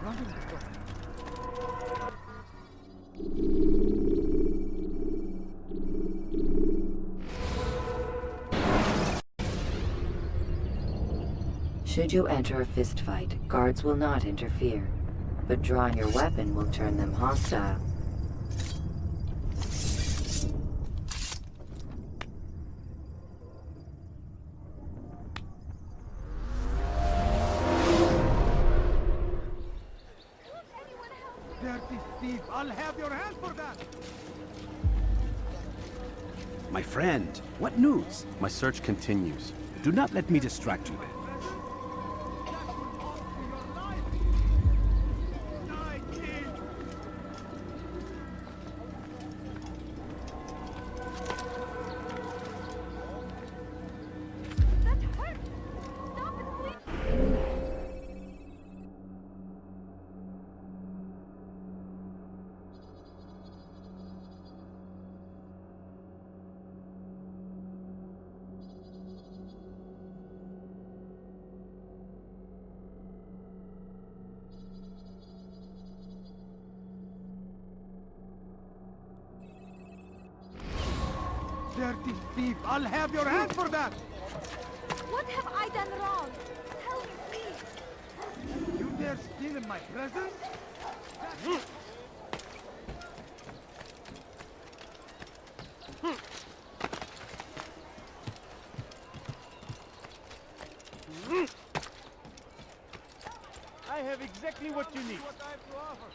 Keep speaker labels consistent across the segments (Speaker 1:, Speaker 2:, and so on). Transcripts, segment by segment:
Speaker 1: not in the book.
Speaker 2: Should you enter a fistfight, guards will not interfere, but drawing your weapon will turn them hostile.
Speaker 3: Dirty thief! I'll have your hands for that!
Speaker 4: My friend, what news? My search continues. Do not let me distract you then.
Speaker 3: Dirty thief! I'll have your hands for that!
Speaker 5: What have I done wrong? Tell me, please.
Speaker 3: You dare steal in my presence? I have exactly what you need. What I have to offer.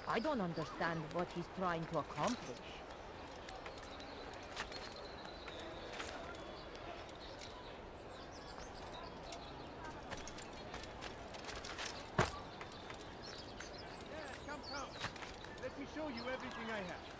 Speaker 1: I don't understand what he's trying to accomplish.
Speaker 3: Yes, come. Let me show you everything I have.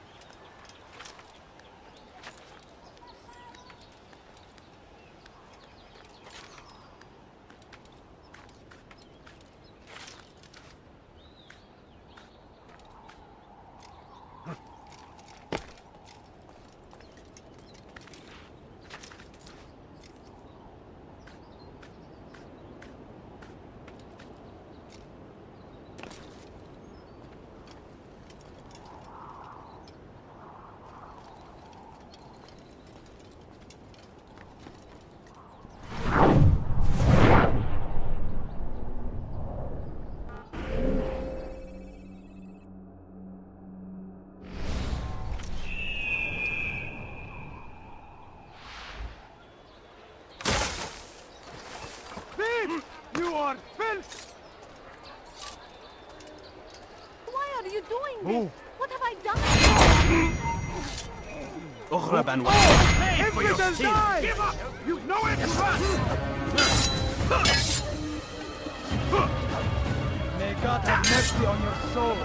Speaker 3: You are filth!
Speaker 5: Why are you doing this? What have I done?
Speaker 4: اغرب عن
Speaker 3: Oh!
Speaker 4: for your
Speaker 3: Infidel
Speaker 4: sin.
Speaker 3: die!
Speaker 4: Give up!
Speaker 3: You know it! Run! May God have mercy on your soul.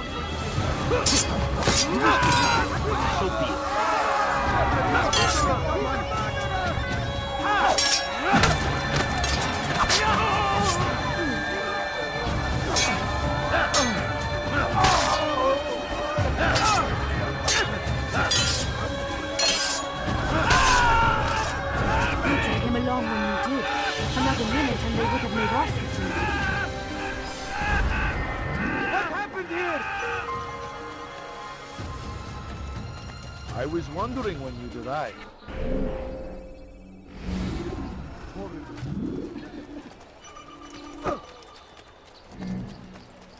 Speaker 4: So be it.
Speaker 5: You drag him along when you did. Another minute and they would have made off with you.
Speaker 3: What happened here?
Speaker 6: I was wondering when you'd arrive.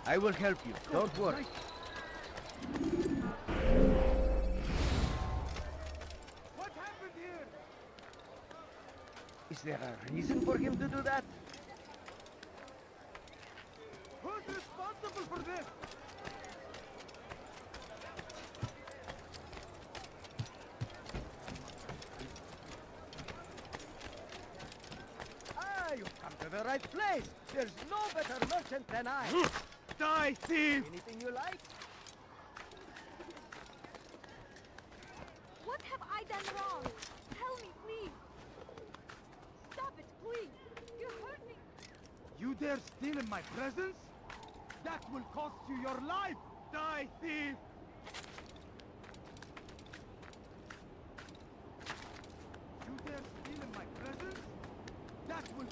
Speaker 3: I will help you. Don't worry. What happened here? Is there a reason for him to do that? Who's responsible for this? Ah, you've come to the right place. There's no better merchant than I. Die, thief! Anything you like?
Speaker 5: What have I done wrong? Tell me, please. Stop it, please. You're hurting.
Speaker 3: You dare steal in my presence? That will cost you your life! Die, thief! You dare steal in my presence? That will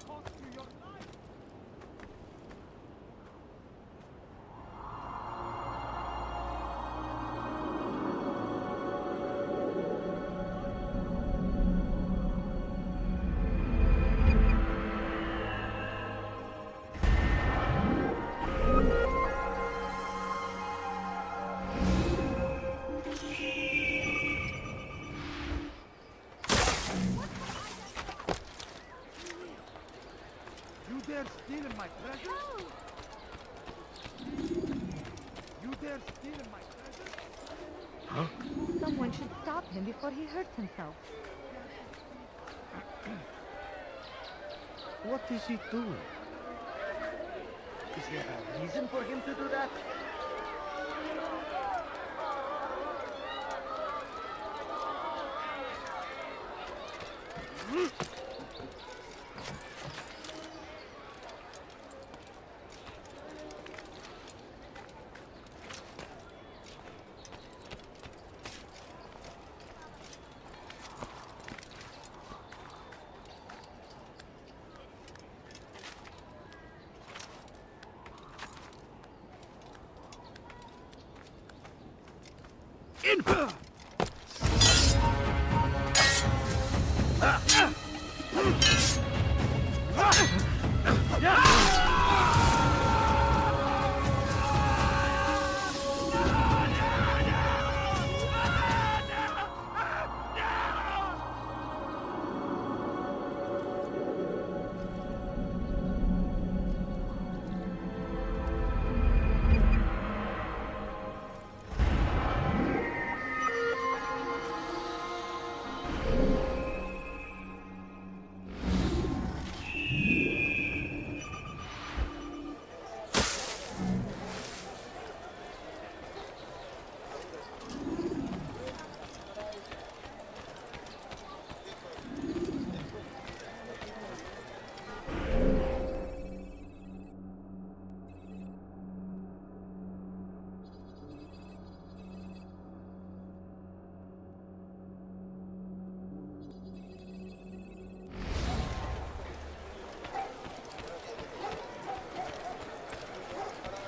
Speaker 3: my presence?
Speaker 5: Help!
Speaker 3: You dare steal in my presence?
Speaker 1: Someone should stop him before he hurts himself.
Speaker 7: What is he doing? Is there a reason for him to do that?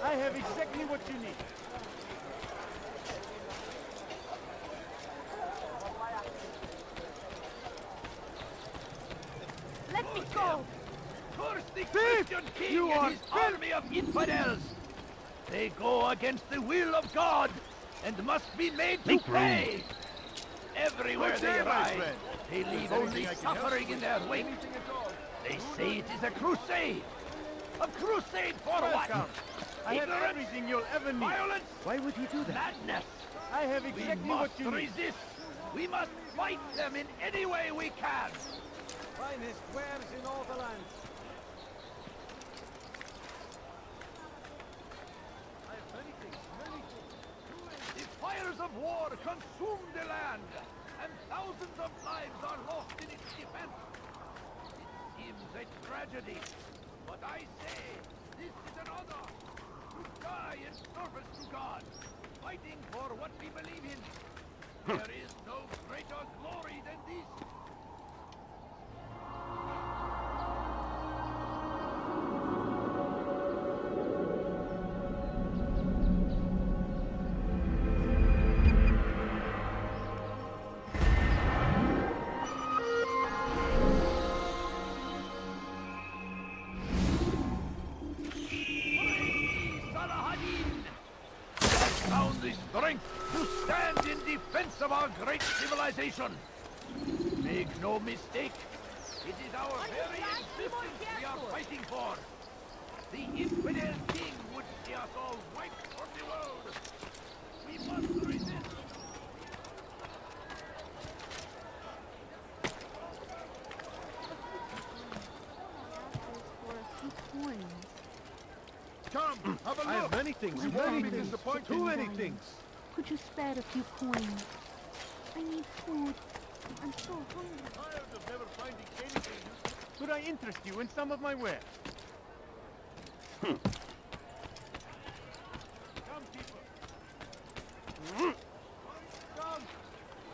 Speaker 3: I have exactly what you need.
Speaker 5: Let me go!
Speaker 8: Curse the Christian king
Speaker 3: You
Speaker 8: and
Speaker 3: are
Speaker 8: his army of infidels! They go against the will of God and must be made to
Speaker 4: Make room.
Speaker 8: pay! Everywhere
Speaker 3: Good
Speaker 8: they
Speaker 3: day, my
Speaker 8: arrive,
Speaker 3: friend.
Speaker 8: they leave
Speaker 3: Only
Speaker 8: only
Speaker 3: I can help
Speaker 8: suffering in their wake.
Speaker 3: Anything at all.
Speaker 8: They say it is a crusade! A crusade for
Speaker 3: Welcome.
Speaker 8: what?
Speaker 3: I have
Speaker 8: Ignorance,
Speaker 3: everything you'll ever need.
Speaker 8: violence,
Speaker 7: Why would he do that?
Speaker 8: madness!
Speaker 3: I have
Speaker 8: We
Speaker 3: exactly what
Speaker 8: must
Speaker 3: you need.
Speaker 8: resist! We must fight them in any way we can!
Speaker 7: Finest wares in all the land. I have many things, many things.
Speaker 8: The fires of war consume the land, and thousands of lives are lost in its defense. It seems a tragedy, but I say this is an honor to die in service to God, fighting for what we believe in. There is no greater glory than this. Found the strength to stand in defense of our great civilization. Make no mistake, it is our very existence we are fighting for. The infidel king would see us all wiped from the world. We must resist.
Speaker 5: For a few coins.
Speaker 3: Come, have a look.
Speaker 7: I have many things,
Speaker 3: We
Speaker 7: many
Speaker 3: won't be
Speaker 7: things.
Speaker 3: disappointed.
Speaker 7: Too many things.
Speaker 5: Could you spare a few coins? I need food. I'm so hungry.
Speaker 3: Tired of never finding anything useful. Could I interest you in some of my wares? Come, people.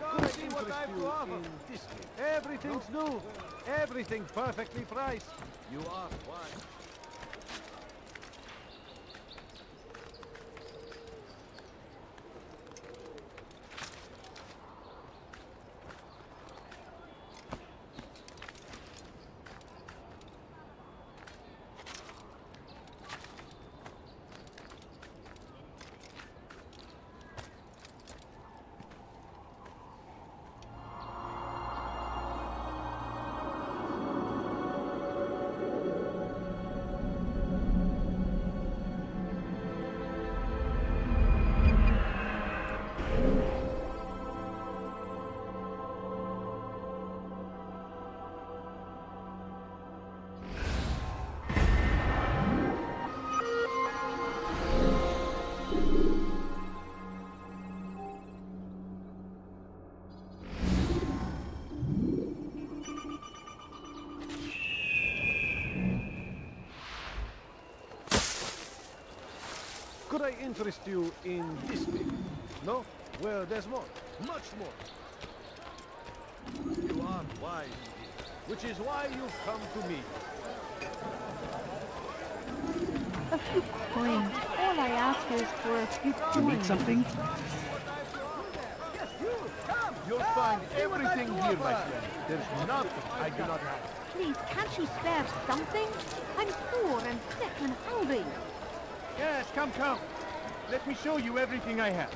Speaker 7: Come see what I have to offer. Everything's new. Everything perfectly priced. You are wise. I interest you in this thing? No? Well, there's more. Much more. You are wise, which is why you've come to me.
Speaker 5: A few coins. All I ask is for a few
Speaker 4: You need
Speaker 5: coins.
Speaker 4: something?
Speaker 6: You'll find everything here, my friend. There's nothing I do not have.
Speaker 5: Please, can't you spare something? I'm poor and sick and hungry.
Speaker 3: Yes, come. Let me show you everything I have.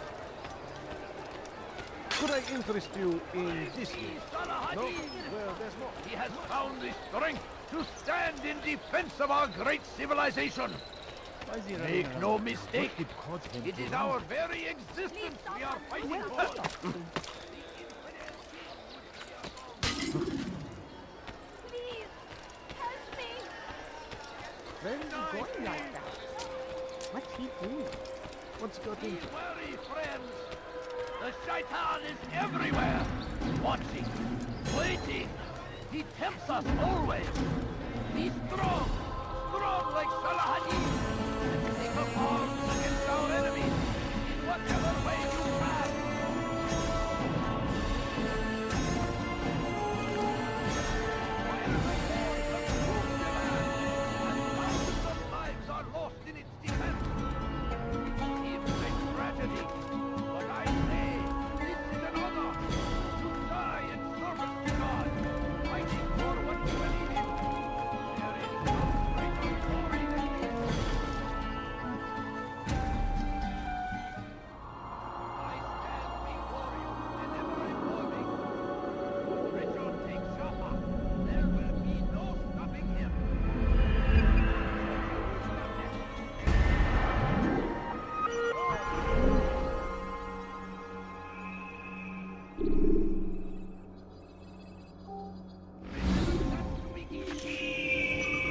Speaker 7: Could I interest you in this thing? No? Well, there's more.
Speaker 8: He has found the strength to stand in defense of our great civilization. Make no mistake, it is our very existence we are fighting for.
Speaker 5: Please, help me.
Speaker 1: Where is he going like that? What's he doing?
Speaker 7: What's got
Speaker 8: Be
Speaker 7: into?
Speaker 8: wary, friends. The Shaitan is everywhere, watching, waiting. He tempts us always. Be strong like Salahadin. Take up arms against our enemies in whatever way you can. Thousands of lives are lost in its defense. It seems a tragedy, but I say this is an honor to die in service to God, fighting for what you believe in. There is no greater glory than this. I stand before you whenever I'm warming. Richard takes Jaffa. There will be no stopping him.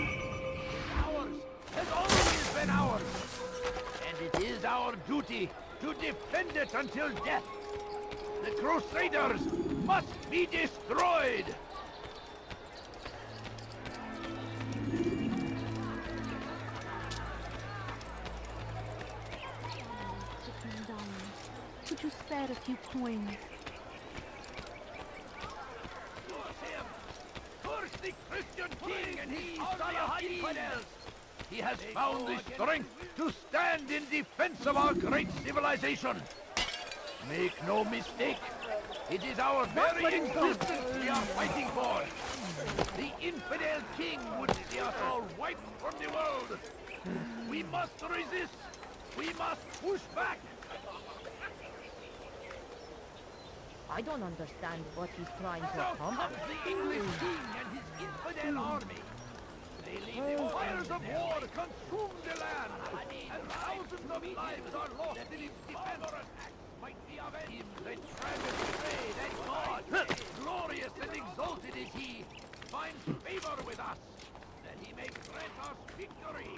Speaker 8: Ours has always been ours, and it is our duty to defend it until death. The Crusaders must be destroyed.
Speaker 5: $16. Could you spare a few coins?
Speaker 8: Curse him! Curse the Christian king and his army of infidels! He has found the strength to stand in defense of our great civilization. Make no mistake, it is our very existence we are fighting for. The infidel king would see us all wiped from the world. We must resist. We must push back.
Speaker 1: I don't understand what he's trying to
Speaker 8: Out
Speaker 1: accomplish.
Speaker 8: comes the English king and his infidel army. They leave the fires of war consume the land, and thousands of lives are lost in its defense. Might be avenged. The tragedy pray that God, glorious and exalted is he, finds favor with us, that he may grant us victory.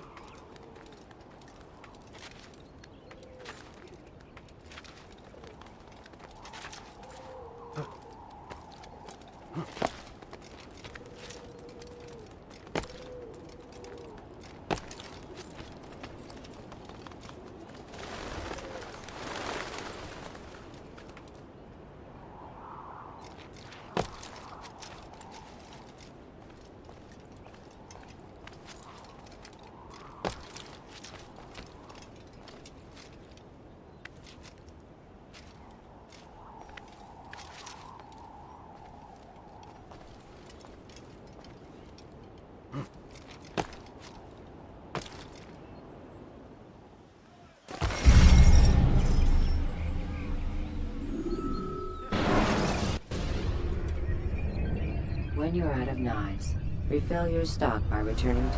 Speaker 2: When you're out of knives, refill your stock by returning to...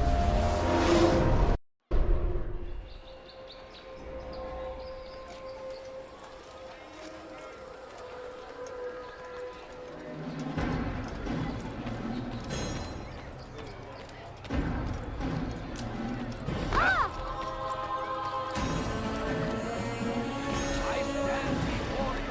Speaker 8: I stand before you.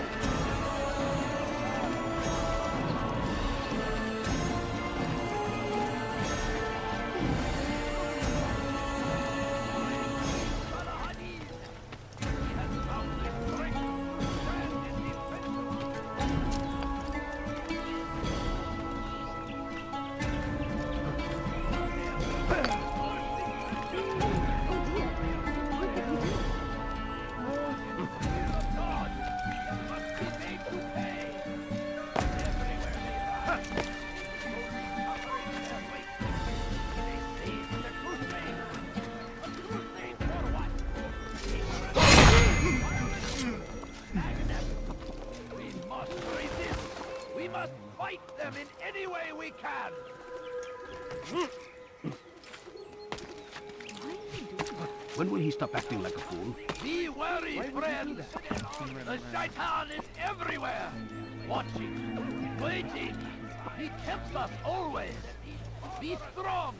Speaker 8: fight them in any way we can.
Speaker 4: When will he stop acting like a fool?
Speaker 8: Be wary, friends. The Shaitan is everywhere. Watching, waiting. He tempts us always. Be strong.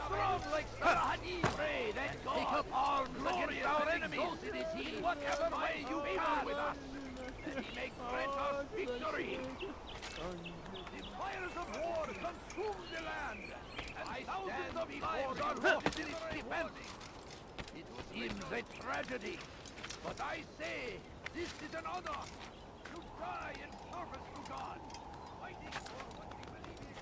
Speaker 8: Strong like Sarahani. Pray that God take up arms against our enemies. In whatever way you can with us. That he may grant us victory. The fires of war consume the land. And thousands of lives are lost in its defense. It seems a tragedy, but I say this is an honor to die in service to God, fighting for what we believe in.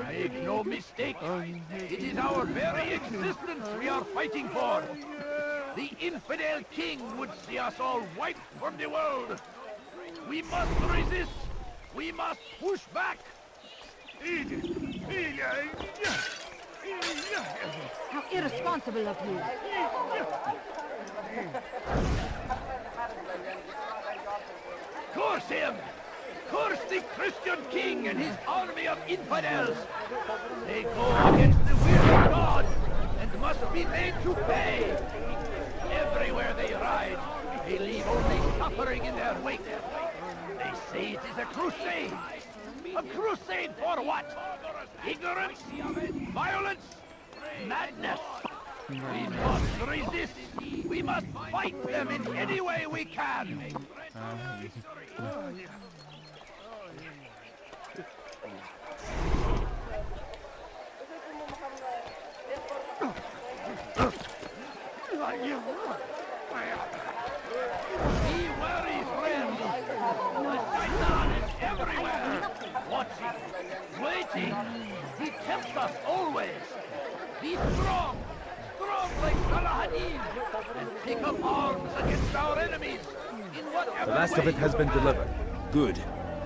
Speaker 8: Make no mistake, it is our very existence we are fighting for. The infidel king would see us all wiped from the world. We must resist. We must push back.
Speaker 1: How irresponsible of you.
Speaker 8: Curse him! Curse the Christian king and his army of infidels! They go against the will of God and must be made to pay! Everywhere they ride, they leave only suffering in their wake. They say it is a crusade! A crusade for what? Ignorance? Violence? Madness? We must resist! We must fight them in any way we can! Be wary, friends! The Shaitan is everywhere! Watching, waiting! He tempts us always! Be strong! Strong like Salahadin! And take up arms against our enemies! In whatever
Speaker 9: The last of
Speaker 8: way
Speaker 9: it has
Speaker 8: you
Speaker 9: been
Speaker 8: can.
Speaker 9: delivered.
Speaker 10: Good.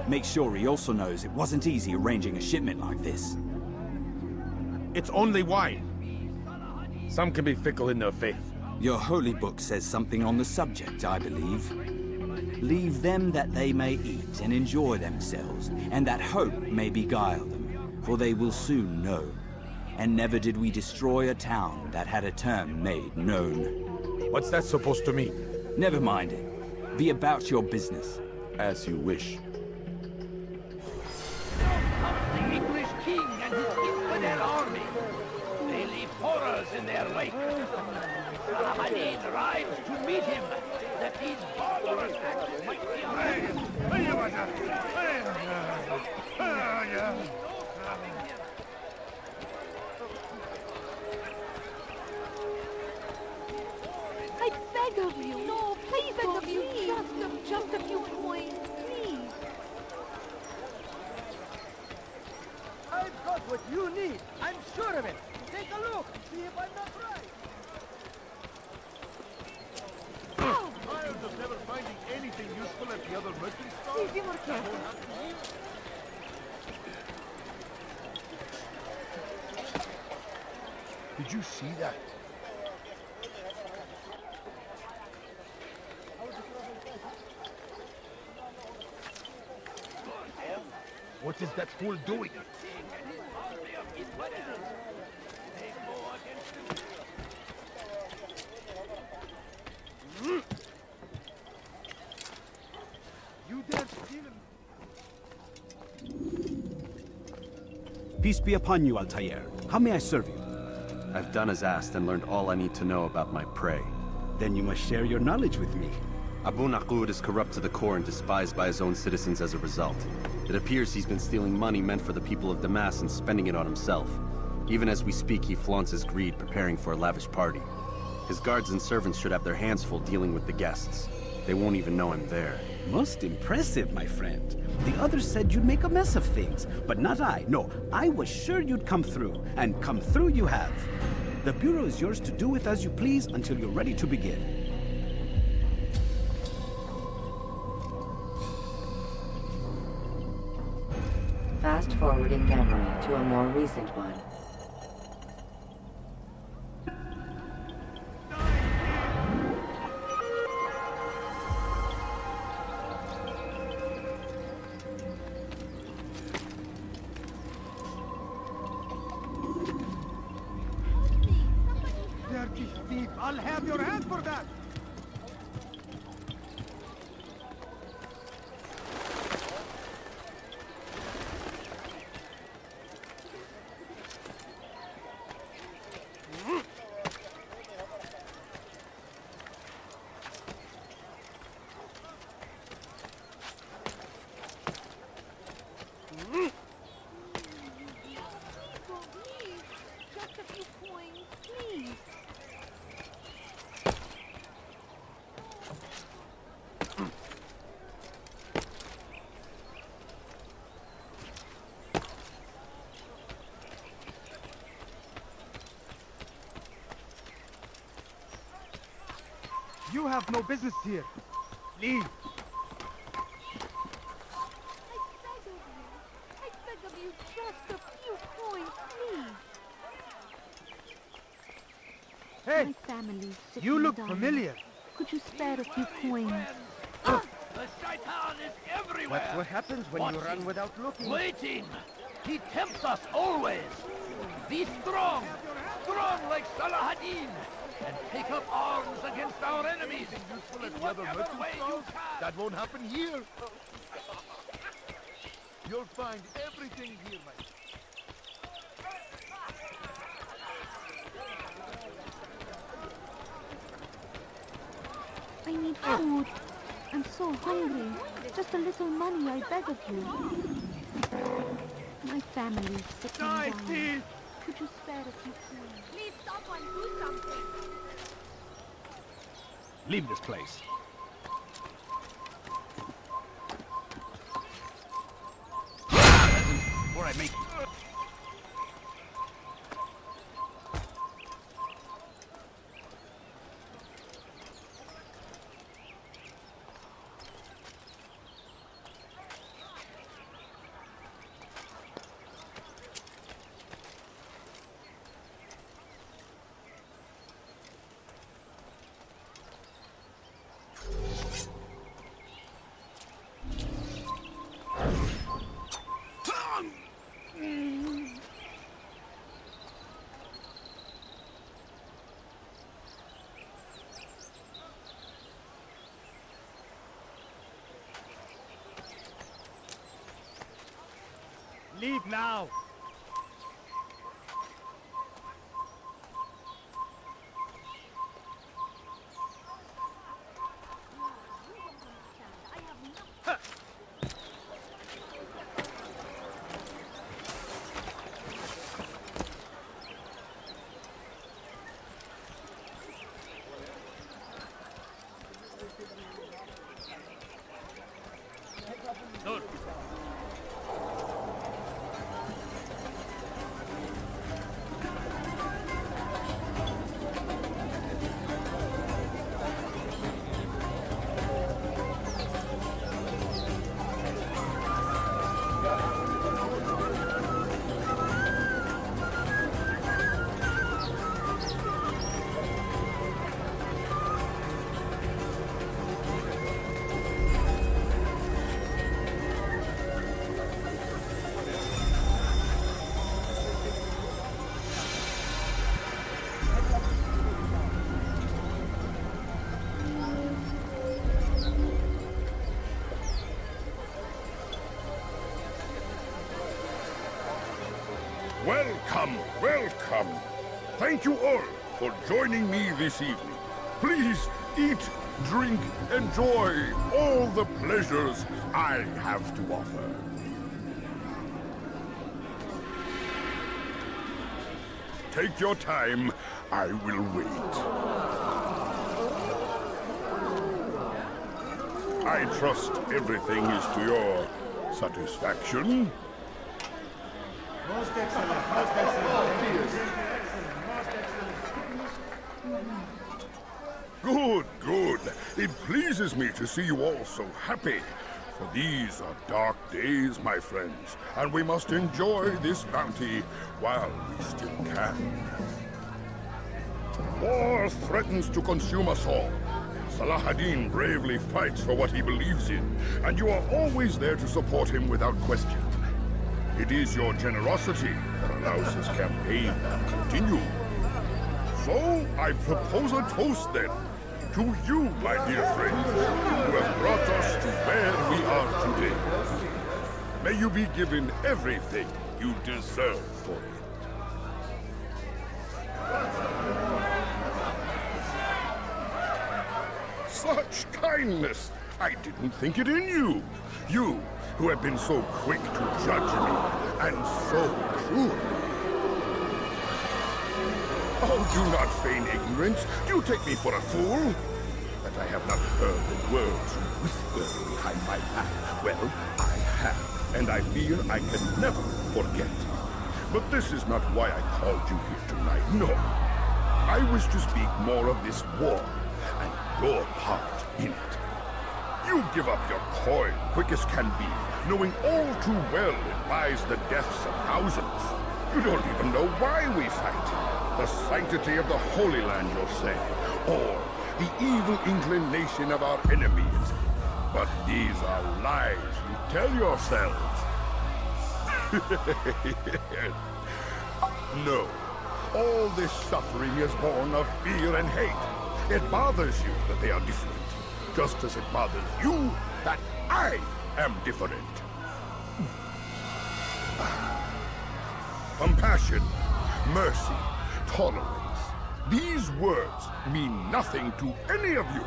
Speaker 10: Make sure he also knows it wasn't easy arranging a shipment like this.
Speaker 9: It's only wine. Some can be fickle in their faith.
Speaker 10: Your holy book says something on the subject, I believe. Leave them that they may eat and enjoy themselves, and that hope may beguile them, for they will soon know. And never did we destroy a town that had a term made known.
Speaker 9: What's that supposed to mean?
Speaker 10: Never mind it. Be about your business.
Speaker 9: As you wish.
Speaker 8: Now comes the English king and his infidel army. They leave horrors in their wake. Saladin rides to meet him, that these barbarous acts might be arranged.
Speaker 5: I beg of you. No, please, beg of you. Just a few coins, please.
Speaker 7: I've got what you need. I'm sure of it. Take a look! See if I'm not right!
Speaker 6: Tired of never finding anything useful at the other merchant stores?
Speaker 1: Be more careful.
Speaker 6: Did you see that? What is that fool doing?
Speaker 3: You dare steal him?
Speaker 4: Peace be upon you, Altair. How may I serve you?
Speaker 11: I've done as asked and learned all I need to know about my prey.
Speaker 4: Then you must share your knowledge with me.
Speaker 11: Abu Naqud is corrupt to the core and despised by his own citizens as a result. It appears he's been stealing money meant for the people of Damas and spending it on himself. Even as we speak, he flaunts his greed, preparing for a lavish party. His guards and servants should have their hands full dealing with the guests. They won't even know I'm there.
Speaker 4: Most impressive, my friend. The others said you'd make a mess of things, but not I. No, I was sure you'd come through, and come through you have. The Bureau is yours to do with as you please until you're ready to begin.
Speaker 2: Fast-forwarding memory to a more recent one.
Speaker 3: Dirty thief! I'll have your hand for that!
Speaker 5: Please, just a few coins, please.
Speaker 3: You have no business here. Leave.
Speaker 5: I beg of you, just a few coins, please.
Speaker 3: Hey,
Speaker 5: My family's sick
Speaker 3: you
Speaker 5: and
Speaker 3: look
Speaker 5: dying.
Speaker 3: familiar.
Speaker 5: Could you spare a few coins?
Speaker 8: The Shaitan is everywhere!
Speaker 7: That's what happens when you run without looking.
Speaker 8: Waiting! He tempts us always! Be strong! Strong like Salahadin! And take up arms against our enemies!
Speaker 6: Useful
Speaker 8: In
Speaker 6: at the other
Speaker 8: whatever
Speaker 6: merchant
Speaker 8: way you
Speaker 6: stores?
Speaker 8: can!
Speaker 6: That won't happen here. You'll find everything here, my friend.
Speaker 5: I need food. I'm so hungry. Just a little money, I beg of you. My family's sick
Speaker 3: Die,
Speaker 5: and dying.
Speaker 3: thief!
Speaker 5: Could you spare a few coins?
Speaker 1: Please, someone do something.
Speaker 4: Leave this place. Or I make you.
Speaker 3: Leave now!
Speaker 9: Welcome, welcome. Thank you all for joining me this evening. Please eat, drink, enjoy all the pleasures I have to offer. Take your time. I will wait. I trust everything is to your satisfaction.
Speaker 6: Most excellent, most excellent.
Speaker 9: Good, good. It pleases me to see you all so happy. For these are dark days, my friends, and we must enjoy this bounty while we still can. War threatens to consume us all. Salah ad-Din bravely fights for what he believes in, and you are always there to support him without question. It is your generosity that allows his campaign to continue. So, I propose a toast then, to you, my dear friends, who have brought us to where we are today. May you be given everything you deserve for it. Such kindness! I didn't think it in you. You, who have been so quick to judge me, and so cruel. Oh, do not feign ignorance. Do you take me for a fool? That I have not heard the words you whisper behind my back. Well, I have, and I feel I can never forget. But this is not why I called you here tonight, no. I wish to speak more of this war, and your part in it. You give up your coin quick as can be, knowing all too well it buys the deaths of thousands. You don't even know why we fight. The sanctity of the Holy Land, you'll say, or the evil inclination of our enemies. But these are lies you tell yourselves. No, all this suffering is born of fear and hate. It bothers you that they are different, just as it bothers you that I am different. Compassion, mercy, tolerance. These words mean nothing to any of you.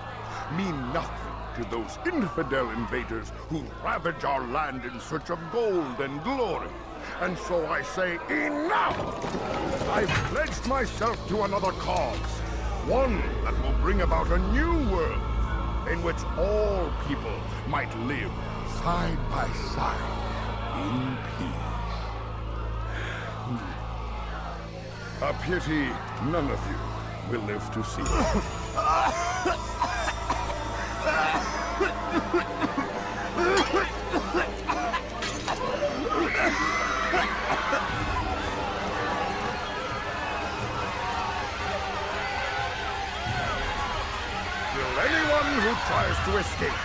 Speaker 9: Mean nothing to those infidel invaders who ravage our land in search of gold and glory. And so I say, enough! I've pledged myself to another cause. One that will bring about a new world in which all people might live side by side in peace. A pity none of you will live to see it. Will anyone who tries to escape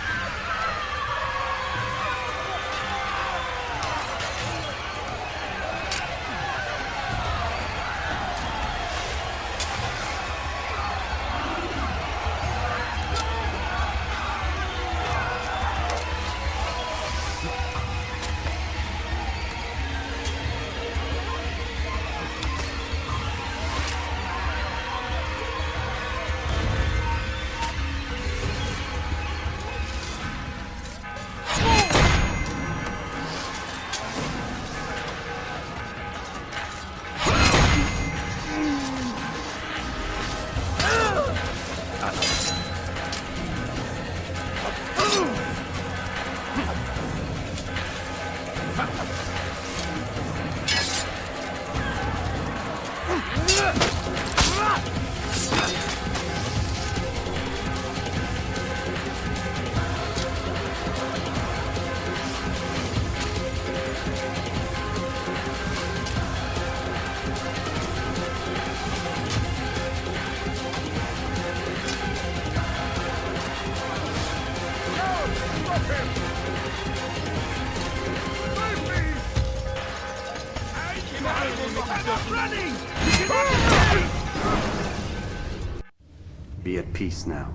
Speaker 11: Be at peace now.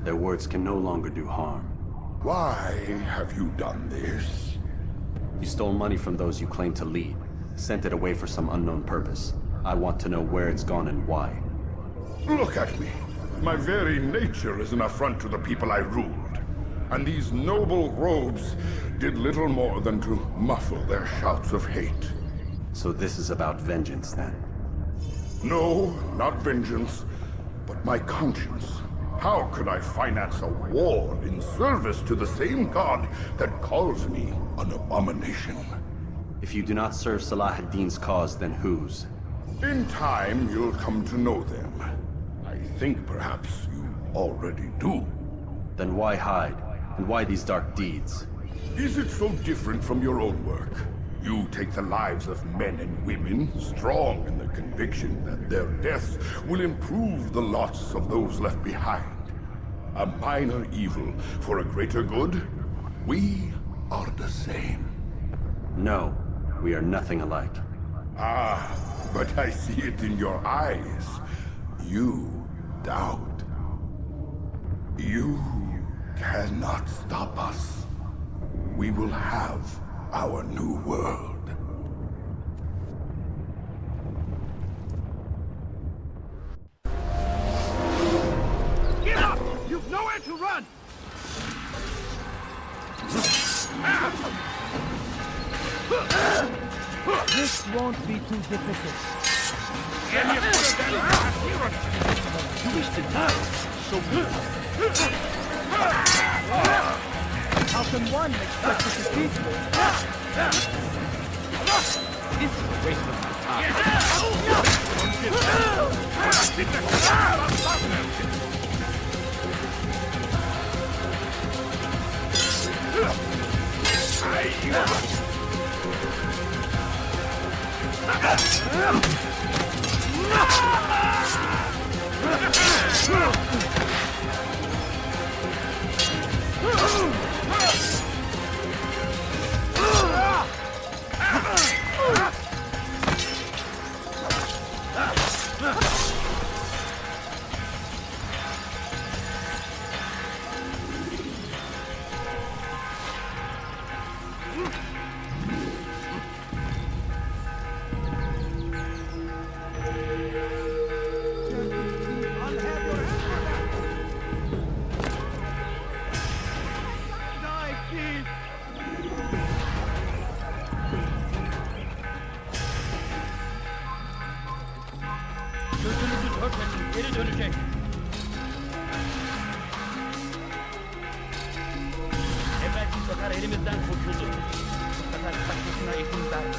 Speaker 11: Their words can no longer do harm.
Speaker 9: Why have you done this?
Speaker 11: You stole money from those you claim to lead. Sent it away for some unknown purpose. I want to know where it's gone and why.
Speaker 9: Look at me. My very nature is an affront to the people I ruled. And these noble robes did little more than to muffle their shouts of hate.
Speaker 11: So this is about vengeance, then?
Speaker 9: No, not vengeance, but my conscience. How could I finance a war in service to the same god that calls me an abomination?
Speaker 11: If you do not serve Salah ad-Din's cause, then whose?
Speaker 9: In time, you'll come to know them. I think perhaps you already do.
Speaker 11: Then why hide? And why these dark deeds?
Speaker 9: Is it so different from your own work? You take the lives of men and women, strong in the conviction that their deaths will improve the lots of those left behind. A minor evil for a greater good? We are the same.
Speaker 11: No, we are nothing alike.
Speaker 9: Ah, but I see it in your eyes. You doubt. You cannot stop us. We will have our new world.
Speaker 8: Get up! You've nowhere to run!
Speaker 3: This won't be too difficult.
Speaker 8: You wish to die, so
Speaker 3: How can one expect to defeat me?
Speaker 8: this is a waste of my time. Geri dönecek. Evvelki sefer elimizden kurtuldu. Bu sefer saklasına izin verme.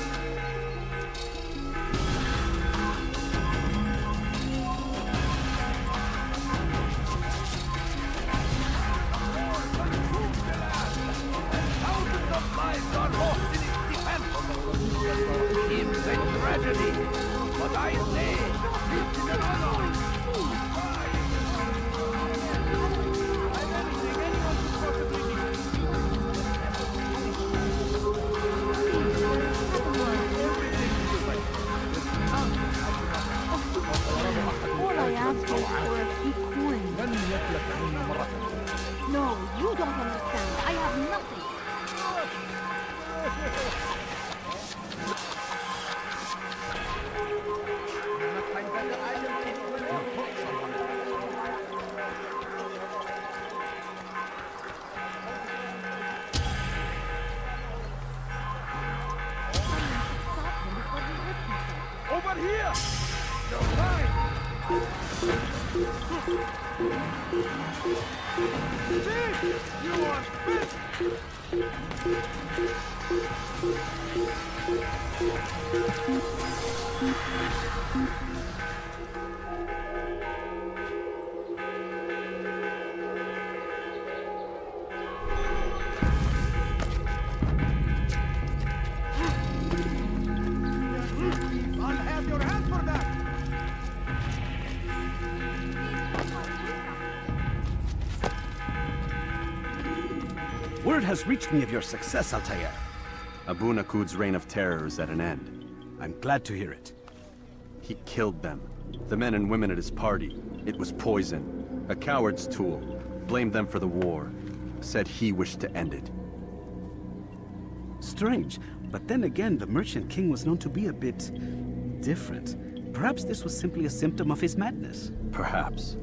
Speaker 8: Thousands of lives are lost in its defense. It's a tragedy. But I say, it's an honor.
Speaker 5: All I ask is for a few coins. No, you don't understand. I have nothing.
Speaker 8: Over here! You're fine! See? You are fit!
Speaker 3: I'll have your hand for that!
Speaker 4: Word has reached me of your success, Altair.
Speaker 11: Abu Nakud's reign of terror is at an end.
Speaker 4: I'm glad to hear it.
Speaker 11: He killed them. The men and women at his party. It was poison. A coward's tool. Blamed them for the war. Said he wished to end it.
Speaker 4: Strange. But then again, the Merchant King was known to be a bit different. Perhaps this was simply a symptom of his madness.
Speaker 11: Perhaps.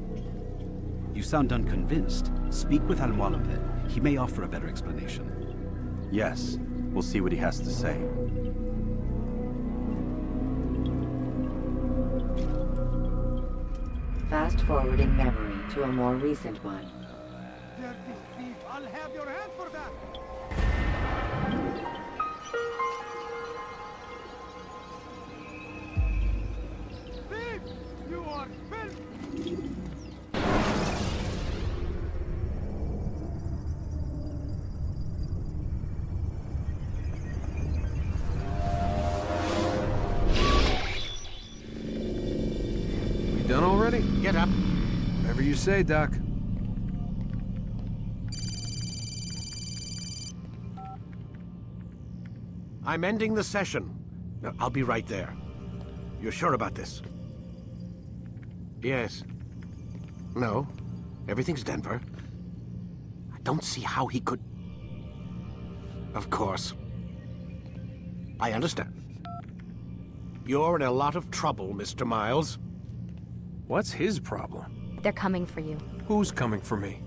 Speaker 4: You sound unconvinced. Speak with Al-Mualim then. He may offer a better explanation.
Speaker 11: Yes. We'll see what he has to say.
Speaker 2: Fast-forwarding memory to a more recent one.
Speaker 3: Dirty thief, I'll have your hand for that! Thief! You are filthy!
Speaker 12: Done already? Get up. Whatever you say, Doc.
Speaker 13: I'm ending the session. I'll be right there. You're sure about this? Yes. No. Everything's Denver. I don't see how he could... Of course. I understand. You're in a lot of trouble, Mr. Miles.
Speaker 12: What's his problem?
Speaker 14: They're coming for you.
Speaker 12: Who's coming for me?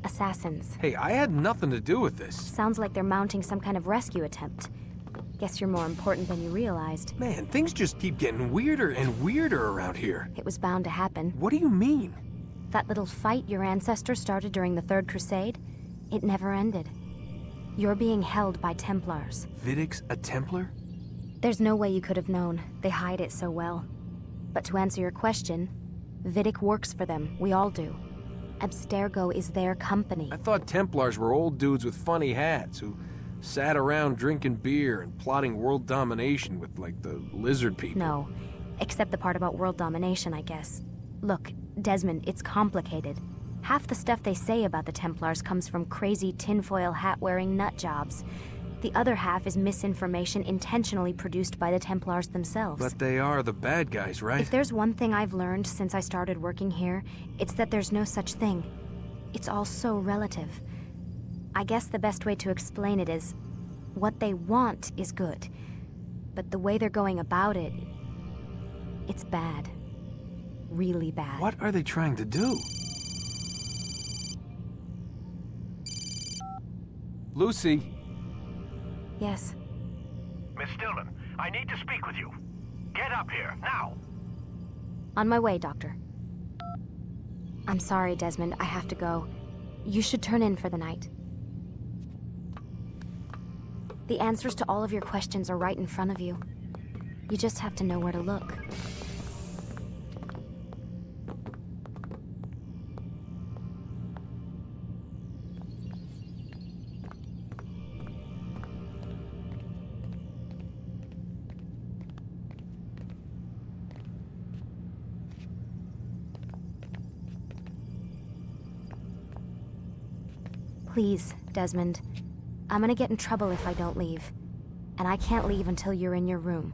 Speaker 14: Assassins.
Speaker 12: Hey, I had nothing to do with this.
Speaker 14: Sounds like they're mounting some kind of rescue attempt. Guess you're more important than you realized.
Speaker 12: Man, things just keep getting weirder and weirder around here.
Speaker 14: It was bound to happen.
Speaker 12: What do you mean?
Speaker 14: That little fight your ancestors started during the Third Crusade, it never ended. You're being held by Templars.
Speaker 12: Vidic's a Templar?
Speaker 14: There's no way you could have known. They hide it so well. But to answer your question, Vidic works for them. We all do. Abstergo is their company.
Speaker 12: I thought Templars were old dudes with funny hats who sat around drinking beer and plotting world domination with, like, the lizard people.
Speaker 14: No, except the part about world domination, I guess. Look, Desmond, it's complicated. Half the stuff they say about the Templars comes from crazy tinfoil hat-wearing nut jobs. The other half is misinformation intentionally produced by the Templars themselves.
Speaker 12: But they are the bad guys, right?
Speaker 14: If there's one thing I've learned since I started working here, it's that there's no such thing. It's all so relative. I guess the best way to explain it is, what they want is good. But the way they're going about it, it's bad. Really bad.
Speaker 12: What are they trying to do? Lucy?
Speaker 14: Yes.
Speaker 13: Miss Stillman, I need to speak with you. Get up here, now!
Speaker 14: On my way, Doctor. I'm sorry, Desmond. I have to go. You should turn in for the night. The answers to all of your questions are right in front of you. You just have to know where to look. Please, Desmond. I'm gonna get in trouble if I don't leave. And I can't leave until you're in your room.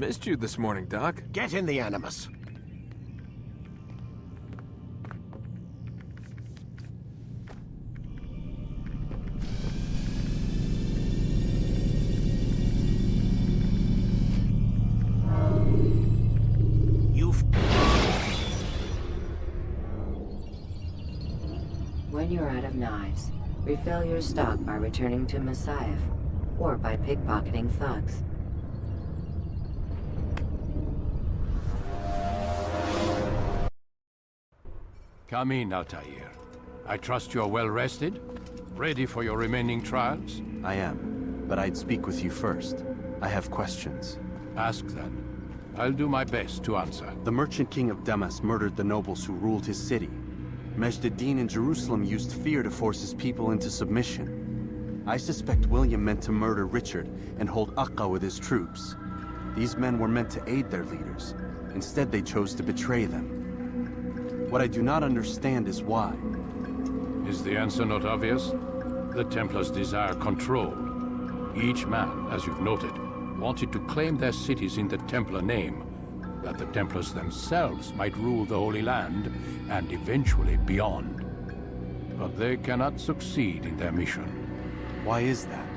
Speaker 12: Missed you this morning, Doc.
Speaker 13: Get in the Animus.
Speaker 2: When you're out of knives, refill your stock by returning to Messiah, or by pickpocketing thugs.
Speaker 15: Come in, Altair. I trust you're well rested? Ready for your remaining trials?
Speaker 11: I am, but I'd speak with you first. I have questions.
Speaker 15: Ask then. I'll do my best to answer.
Speaker 11: The merchant king of Damas murdered the nobles who ruled his city. Majd-ad-Din in Jerusalem used fear to force his people into submission. I suspect William meant to murder Richard and hold Akka with his troops. These men were meant to aid their leaders. Instead, they chose to betray them. What I do not understand is why.
Speaker 15: Is the answer not obvious? The Templars desire control. Each man, as you've noted, wanted to claim their cities in the Templar name, that the Templars themselves might rule the Holy Land, and eventually beyond. But they cannot succeed in their mission.
Speaker 11: Why is that?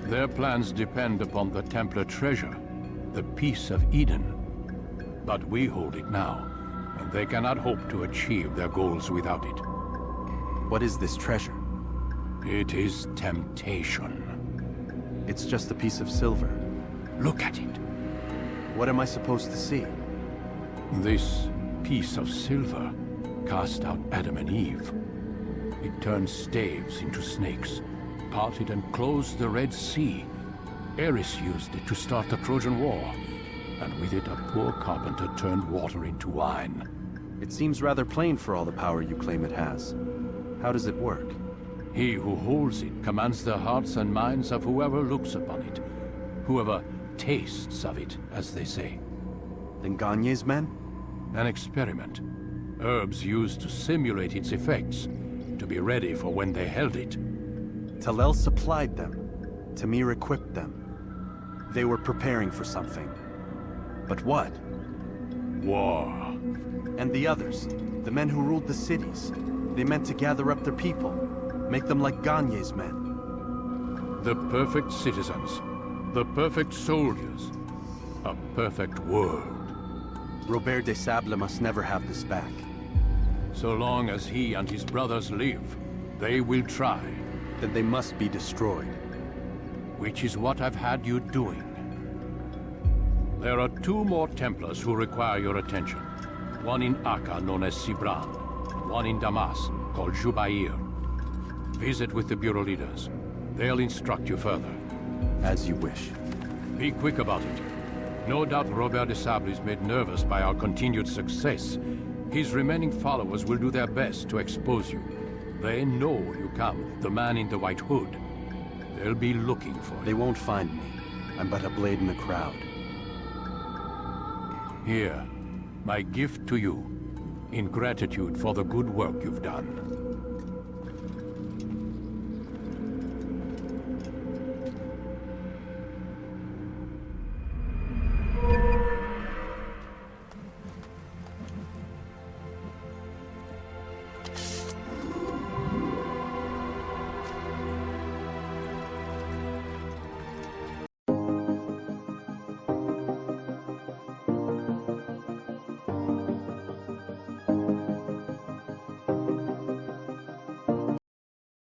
Speaker 15: Their plans depend upon the Templar treasure, the Peace of Eden. But we hold it now, and they cannot hope to achieve their goals without it.
Speaker 11: What is this treasure?
Speaker 15: It is temptation.
Speaker 11: It's just a piece of silver.
Speaker 15: Look at it.
Speaker 11: What am I supposed to see?
Speaker 15: This piece of silver cast out Adam and Eve. It turned staves into snakes, parted and closed the Red Sea. Ares used it to start the Trojan War, and with it a poor carpenter turned water into wine.
Speaker 11: It seems rather plain for all the power you claim it has. How does it work?
Speaker 15: He who holds it commands the hearts and minds of whoever looks upon it, whoever tastes of it, as they say.
Speaker 11: Then Gagne's men?
Speaker 15: An experiment. Herbs used to simulate its effects, to be ready for when they held it.
Speaker 11: Talel supplied them. Tamir equipped them. They were preparing for something. But what?
Speaker 15: War.
Speaker 11: And the others, the men who ruled the cities, they meant to gather up their people, make them like Gagne's men.
Speaker 15: The perfect citizens. The perfect soldiers. A perfect world.
Speaker 11: Robert de Sable must never have this back.
Speaker 15: So long as he and his brothers live, they will try.
Speaker 11: Then they must be destroyed.
Speaker 15: Which is what I've had you doing. There are 2 more Templars who require your attention. One in Akka, known as Sibran. One in Damas, called Jubair. Visit with the Bureau leaders. They'll instruct you further.
Speaker 11: As you wish.
Speaker 15: Be quick about it. No doubt Robert de Sable is made nervous by our continued success. His remaining followers will do their best to expose you. They know you come, the man in the white hood. They'll be looking for you.
Speaker 11: They won't find me. I'm but a blade in the crowd.
Speaker 15: Here, my gift to you, in gratitude for the good work you've done.